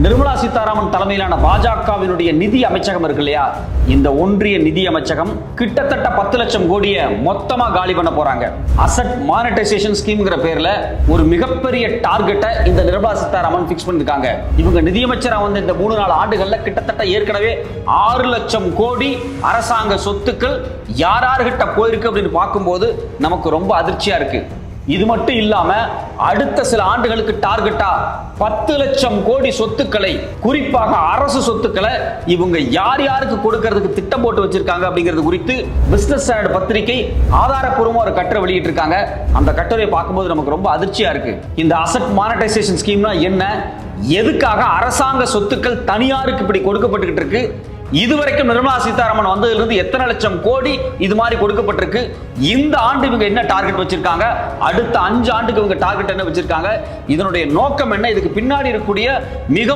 நிர்மலா சீதாராமன் தலைமையிலான பாஜகவினுடைய நிதி அமைச்சகம் இருக்கு இல்லையா, இந்த ஒன்றிய நிதி அமைச்சகம் கிட்டத்தட்ட 10 லட்சம் கோடியை மொத்தமா காலி பண்ண போறாங்க. அசெட் மானிட்டைசேஷன் ஸ்கீம்ங்கிற பேர்ல ஒரு மிகப்பெரிய டார்கெட்டை இந்த நிர்மலா சீதாராமன் பிக்ஸ் பண்ணிருக்காங்க. இவங்க நிதியமைச்சரா வந்து இந்த 3-4 ஆண்டுகள்ல கிட்டத்தட்ட ஏற்கனவே 6 லட்சம் கோடி அரசாங்க சொத்துக்கள் யார்கிட்ட போயிருக்கு அப்படின்னு பார்க்கும்போது நமக்கு ரொம்ப அதிர்ச்சியா இருக்கு. இது மட்டும் இல்லாம அடுத்த சில ஆண்டுகளுக்கு டார்கெட்டா 10 லட்சம் கோடி சொத்துக்களை, குறிப்பாக அரசு சொத்துக்களை இவங்க யாருக்கு கொடுக்கிறதுக்கு திட்டம் போட்டு வச்சிருக்காங்க அப்படிங்கிறது குறித்து பிசினஸ் ஸ்டாண்டர்ட் பத்திரிகை ஆதாரப்பூர்வமா ஒரு கட்டுரை வெளியிட்டு இருக்காங்க. அந்த கட்டுரையை பார்க்கும்போது நமக்கு ரொம்ப அதிர்ச்சியா இருக்கு. இந்த அசெட் மானிட்டைசேஷன் ஸ்கீம்னா என்ன, எதுக்காக அரசாங்க சொத்துக்கள் தனியாருக்கு இப்படி கொடுக்கப்பட்டுக்கிட்டு இருக்கு, இதுவரைக்கும் நிர்மலா சீதாராமன் வந்ததிலிருந்து எத்தனை லட்சம் கோடி இது மாதிரி கொடுக்கப்பட்டிருக்கு, இந்த ஆண்டு இவங்க என்ன டார்கெட் வச்சிருக்காங்க, அடுத்த 5 ஆண்டுக்கு இவங்க டார்கெட் என்ன வச்சிருக்காங்க, இதனுடைய நோக்கம் என்ன, இதுக்கு பின்னாடி இருக்கக்கூடிய மிக